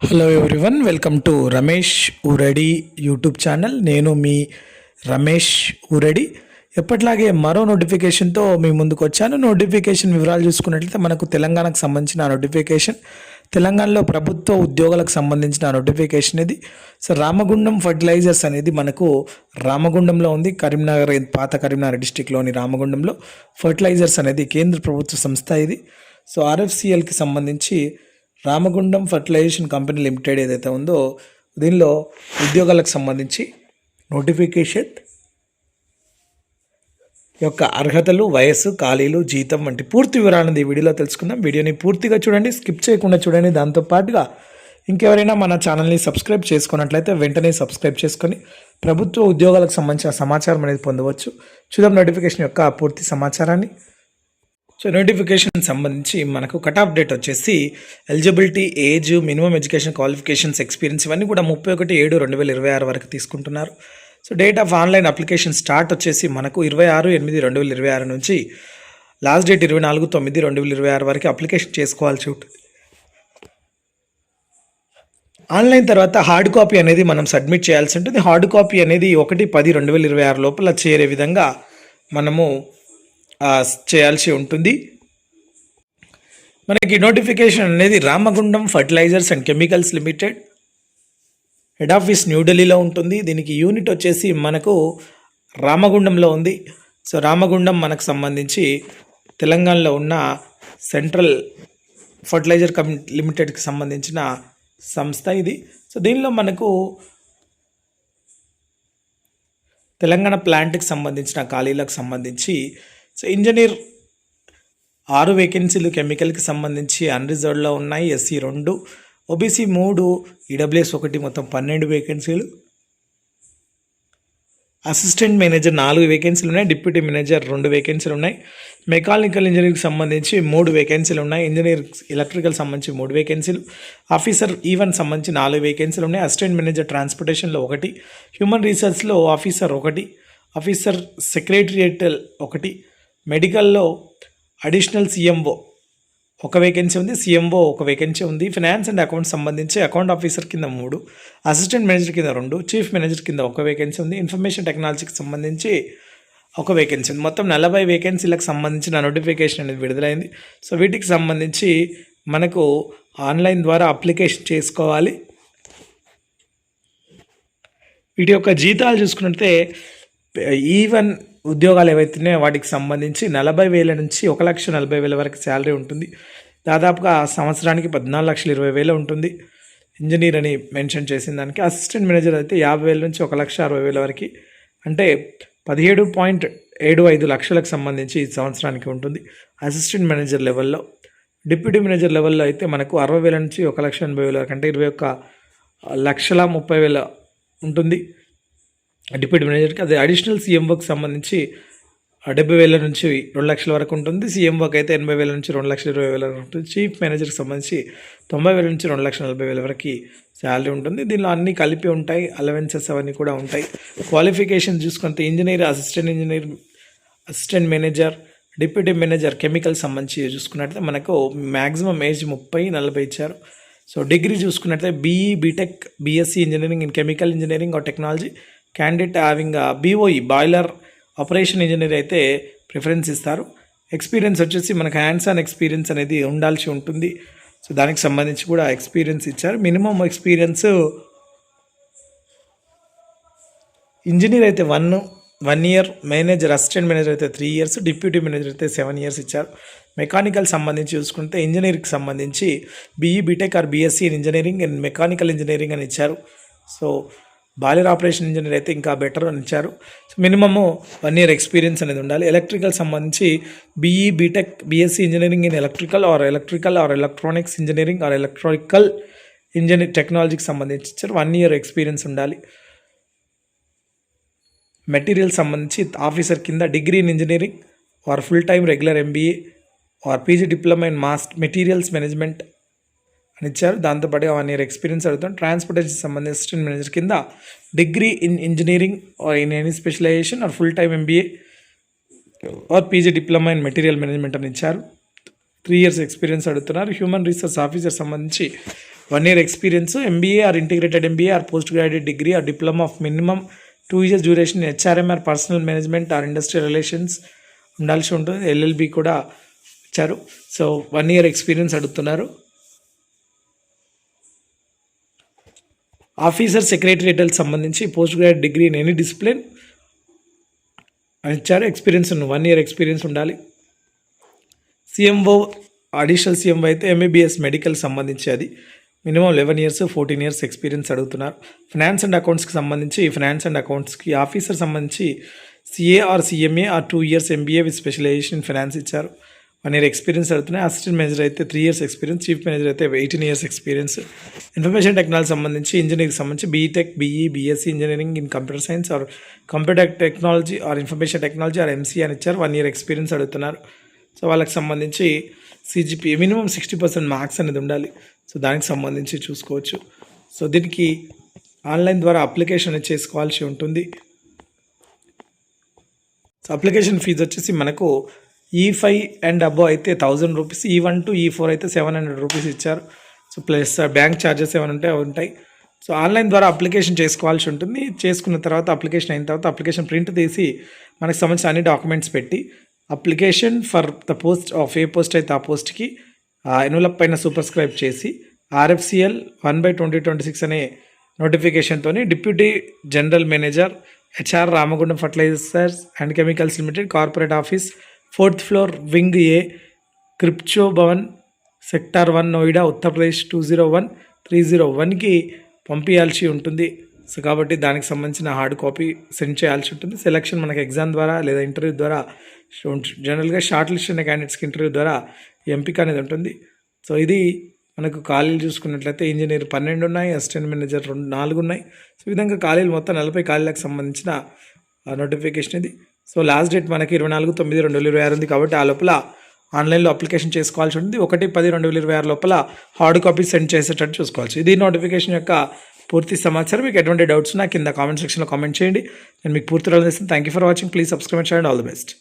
Hello everyone, welcome to Ramesh ఊరడి YouTube channel. నేను మీ రమేష్ ఊరడి. ఎప్పట్లాగే మరో నోటిఫికేషన్తో మీ ముందుకు వచ్చాను. నోటిఫికేషన్ వివరాలు చూసుకున్నట్లయితే మనకు తెలంగాణకు సంబంధించిన నోటిఫికేషన్, తెలంగాణలో ప్రభుత్వ ఉద్యోగాలకు సంబంధించిన నోటిఫికేషన్ ఇది. సో రామగుండం ఫర్టిలైజర్స్ అనేది మనకు రామగుండంలో ఉంది. కరీంనగర్, పాత కరీంనగర్ డిస్టిక్లోని రామగుండంలో ఫర్టిలైజర్స్ అనేది కేంద్ర ప్రభుత్వ సంస్థ ఇది. సో ఆర్ఎఫ్సిఎల్కి సంబంధించి రామగుండం ఫర్టిలైజేషన్ కంపెనీ లిమిటెడ్ ఏదైతే ఉందో దీనిలో ఉద్యోగాలకు సంబంధించి నోటిఫికేషన్ యొక్క అర్హతలు, వయస్సు, ఖాళీలు, జీతం వంటి పూర్తి వివరాలను ఈ వీడియోలో తెలుసుకుందాం. వీడియోని పూర్తిగా చూడండి, స్కిప్ చేయకుండా చూడండి. దాంతోపాటుగా ఇంకెవరైనా మన ఛానల్ని సబ్స్క్రైబ్ చేసుకున్నట్లయితే వెంటనే సబ్స్క్రైబ్ చేసుకొని ప్రభుత్వ ఉద్యోగాలకు సంబంధించిన సమాచారం అనేది పొందవచ్చు. చూద్దాం నోటిఫికేషన్ యొక్క పూర్తి సమాచారాన్ని. సో నోటిఫికేషన్ సంబంధించి మనకు కట్ ఆఫ్ డేట్ వచ్చేసి eligibility, age, minimum education qualifications, experience ఇవన్నీ కూడా 31/7/2026 వరకు తీసుకుంటున్నారు. So date of online application start వచ్చేసి మనకు 26/8/2026 నుంచి లాస్ట్ డేట్ 24/9/2026 వరకు అప్లికేషన్ చేసుకోవాల్సి ఉంటుంది. ఆన్లైన్ తర్వాత హార్డ్ కాపీ అనేది మనం సబ్మిట్ చేయాల్సి ఉంటుంది. హార్డ్ కాపీ అనేది 1/10/2026 లోపల చేరే విధంగా మనము చేయాల్సి ఉంటుంది. మనకి నోటిఫికేషన్ అనేది Ramagundam fertilisers and chemicals limited, head office న్యూఢిల్లీలో ఉంటుంది. దీనికి యూనిట్ వచ్చేసి మనకు రామగుండంలో ఉంది. సో రామగుండం మనకు సంబంధించి తెలంగాణలో ఉన్న సెంట్రల్ ఫర్టిలైజర్ లిమిటెడ్కి సంబంధించిన సంస్థ ఇది. సో దీనిలో మనకు తెలంగాణ ప్లాంట్కి సంబంధించిన ఖాళీలకు సంబంధించి సో ఇంజనీర్ 6 వేకెన్సీలు, కెమికల్కి సంబంధించి అన్రిజర్వ్డ్లో ఉన్నాయి. ఎస్సీ 2, ఓబీసీ 3, ఈడబ్ల్యూఎస్ 1, మొత్తం 12 వేకెన్సీలు. అసిస్టెంట్ మేనేజర్ 4 వేకెన్సీలు ఉన్నాయి. డిప్యూటీ మేనేజర్ 2 వేకెన్సీలు ఉన్నాయి. మెకానికల్ ఇంజనీరింగ్కి సంబంధించి 3 వేకెన్సీలు ఉన్నాయి. ఇంజనీర్ ఎలక్ట్రికల్ సంబంధించి 3 వేకెన్సీలు. ఆఫీసర్ ఈవెన్ సంబంధించి 4 వేకెన్సీలు ఉన్నాయి. అసిస్టెంట్ మేనేజర్ ట్రాన్స్పోర్టేషన్లో 1, హ్యూమన్ రీసోర్స్లో ఆఫీసర్ 1, ఆఫీసర్ సెక్రటరియేటల్ 1, మెడికల్లో అడిషనల్ సిఎంఓ 1 వేకెన్సీ ఉంది. సిఎంఓ 1 వేకెన్సీ ఉంది. ఫైనాన్స్ అండ్ అకౌంట్స్ సంబంధించి అకౌంట్ ఆఫీసర్ కింద 3, అసిస్టెంట్ మేనేజర్ కింద 2, చీఫ్ మేనేజర్ కింద 1 వేకెన్సీ ఉంది. ఇన్ఫర్మేషన్ టెక్నాలజీకి సంబంధించి 1 వేకెన్సీ ఉంది. మొత్తం 40 వేకెన్సీలకు సంబంధించిన నోటిఫికేషన్ అనేది విడుదలైంది. సో వీటికి సంబంధించి మనకు ఆన్లైన్ ద్వారా అప్లికేషన్ చేసుకోవాలి. వీటి యొక్క జీతాలు చూసుకున్నట్లయితే ఈవెన్ ఉద్యోగాలు ఏవైతున్నాయో వాటికి సంబంధించి 40,000 నుంచి 1,40,000 వరకు శాలరీ ఉంటుంది. దాదాపుగా సంవత్సరానికి 14,20,000 ఉంటుంది. ఇంజనీర్ అని మెన్షన్ చేసిన దానికి అసిస్టెంట్ మేనేజర్ అయితే 50,000 నుంచి 1,60,000 వరకు, అంటే 17.75 లక్షలకు సంబంధించి ఈ సంవత్సరానికి ఉంటుంది అసిస్టెంట్ మేనేజర్ లెవెల్లో. డిప్యూటీ మేనేజర్ లెవెల్లో అయితే మనకు 60,000 నుంచి 1,80,000 వరకు, అంటే 21,30,000 ఉంటుంది డిప్యూటీ మేనేజర్కి. అదే అడిషనల్ సీఎంఓకి సంబంధించి 70,000 నుంచి 2 లక్షల వరకు ఉంటుంది. సీఎంఓకి అయితే 80,000 నుంచి 2,20,000 వరకు ఉంటుంది. చీఫ్ మేనేజర్కి సంబంధించి 90,000 నుంచి 2,40,000 వరకు శాలరీ ఉంటుంది. దీనిలో అన్నీ కలిపి ఉంటాయి, అలవెన్సెస్ అవన్నీ కూడా ఉంటాయి. క్వాలిఫికేషన్ చూసుకుంటే engineer, assistant manager, deputy manager chemical సంబంధించి చూసుకున్నట్లయితే మనకు మ్యాక్సిమం ఏజ్ 30-40 ఇచ్చారు. సో డిగ్రీ చూసుకున్నట్లయితే BE, BTech, BSc engineering in chemical engineering or technology, candidate having BOE boiler operation engineer అయితే ప్రిఫరెన్స్ ఇస్తారు. ఎక్స్పీరియన్స్ వచ్చేసి మనకు హ్యాండ్స్ ఆన్ ఎక్స్పీరియన్స్ అనేది ఉండాల్సి ఉంటుంది. సో దానికి సంబంధించి కూడా ఎక్స్పీరియన్స్ ఇచ్చారు. మినిమం ఎక్స్పీరియన్స్ ఇంజనీర్ అయితే 1 ఇయర్, మేనేజర్ అసిస్టెంట్ మేనేజర్ అయితే 3 ఇయర్స్, డిప్యూటీ మేనేజర్ అయితే 7 ఇయర్స్ ఇచ్చారు. మెకానికల్ సంబంధించి చూసుకుంటే ఇంజనీరింగ్కి సంబంధించి BE, BTech or BSc in engineering and mechanical engineering అని ఇచ్చారు. సో బాయిలర్ ఆపరేషన్ ఇంజనీర్ అయితే ఇంకా బెటర్ అని ఇచ్చారు. సో మినిమము 1 ఇయర్ ఎక్స్పీరియన్స్ అనేది ఉండాలి. ఎలక్ట్రికల్ సంబంధించి BE, BTech, BSc engineering in electrical or electronics engineering or electrical engineer టెక్నాలజీకి సంబంధించి ఇచ్చారు. 1 ఇయర్ ఎక్స్పీరియన్స్ ఉండాలి. మెటీరియల్ సంబంధించి ఆఫీసర్ కింద degree in engineering or full time regular MBA or PG diploma in materials management అని ఇచ్చారు. దాంతోపాటు 1 ఇయర్ ఎక్స్పీరియన్స్ అడుగుతాం. ట్రాన్స్పోర్టేషన్ సంబంధించి అసిస్టెంట్ మేనేజర్ కింద degree in engineering or in any specialisation or full time MBA or PG diploma in material management అని ఇచ్చారు. 3 years experience అడుగుతున్నారు. Human resource officer సంబంధించి 1 year experience, MBA or integrated MBA or postgraduate degree or diploma of minimum 2 years duration in HRM or personal management or industrial relations ఉండాల్సి ఉంటుంది. LLB కూడా ఇచ్చారు. So 1 year experience అడుగుతున్నారు. Officer secretarial సంబంధించి post graduate degree in any discipline అని ఇచ్చారు. Experience 1 year experience ఉండాలి. CMO additional CMO అయితే MABS మెడికల్ సంబంధించి అది మినిమం 11 years 14 years ఎక్స్పీరియన్స్ అడుగుతున్నారు. ఫైనాన్స్ అండ్ అకౌంట్స్కి సంబంధించి ఫైనాన్స్ అండ్ అకౌంట్స్కి ఆఫీసర్ సంబంధించి CA or CMA or 2 years MBA with specialisation in finance ఇచ్చారు. 1 year ఎక్స్పీరియన్స్ అడుగుతున్నాయి. అసిస్టెంట్ మేనేజర్ అయితే 3 years ఎక్స్పీరియన్స్, చీఫ్ మేనేజర్ అయితే 18 years ఎక్స్పీరియన్స్. ఇన్ఫర్మేషన్ టెక్నాలజీ సంబంధించి ఇంజనీరింగ్ సంబంధించి BTech, BE, BSc engineering in computer science or computer technology or information technology or MCA అని ఇచ్చారు. 1 year experience అడుగుతున్నారు. So వాళ్ళకి సంబంధించి CGPA మినిమం 60% మార్క్స్ అనేది ఉండాలి. సో దానికి సంబంధించి చూసుకోవచ్చు. సో దీనికి ఆన్లైన్ ద్వారా అప్లికేషన్ చేసుకోవాల్సి ఉంటుంది. సో అప్లికేషన్ ఫీజు వచ్చేసి మనకు E5 అండ్ అబో అయితే 1000 రూపీస్, E1 to E4 అయితే 700 రూపీస్ ఇచ్చారు. సో ప్లస్ బ్యాంక్ ఛార్జెస్ ఏమైనా ఉంటే అవి ఉంటాయి. సో ఆన్లైన్ ద్వారా అప్లికేషన్ చేసుకోవాల్సి ఉంటుంది. చేసుకున్న తర్వాత అప్లికేషన్ అయిన తర్వాత అప్లికేషన్ ప్రింట్ తీసి మనకు సంబంధించిన అన్ని డాక్యుమెంట్స్ పెట్టి application for the post of A post అయితే ఆ పోస్ట్కి ఎన్వలప్ పైన సూపర్స్క్రైబ్ చేసి RFCL 1/2026 అనే నోటిఫికేషన్తో deputy general manager HR Ramagundam fertilisers and chemicals limited corporate office 4th floor wing A Kribhco Bhavan sector 1 Noida Uttar Pradesh 201-301కి పంపించాల్సి ఉంటుంది. సో కాబట్టి దానికి సంబంధించిన హార్డ్ కాపీ సెండ్ చేయాల్సి ఉంటుంది. సెలక్షన్ మనకి ఎగ్జామ్ ద్వారా లేదా ఇంటర్వ్యూ ద్వారా జనరల్గా షార్ట్ లిస్ట్ అయిన క్యాండిడేట్స్కి ఇంటర్వ్యూ ద్వారా ఎంపిక అనేది ఉంటుంది. సో ఇది మనకు ఖాళీలు చూసుకున్నట్లయితే ఇంజనీర్ 12 ఉన్నాయి, అసిస్టెంట్ మేనేజర్ 4 ఉన్నాయి. సో ఈ విధంగా ఖాళీలు మొత్తం 40 ఖాళీలకు సంబంధించిన నోటిఫికేషన్ ఇది. సో లాస్ట్ డేట్ మనకి 24/9/2026 ఉంది. కాబట్టి ఆ లోపల ఆన్లైన్లో అప్లికేషన్ చేసుకోవాల్సి ఉంటుంది. 1/10/2026 లోపల హార్డ్ కాపీ సెండ్ చేసేటట్టు చూసుకోవచ్చు. ఇది నోటిఫికేషన్ యొక్క పూర్తి సమాచారం. మీకు ఎటువంటి డౌట్స్ ఉన్నా కింద కామెంట్ సెక్షన్లో కామెంట్ చేయండి. నేను మీకు పూర్తి రోజు చేస్తాను. Thank you for watching. Please subscribe and all the best.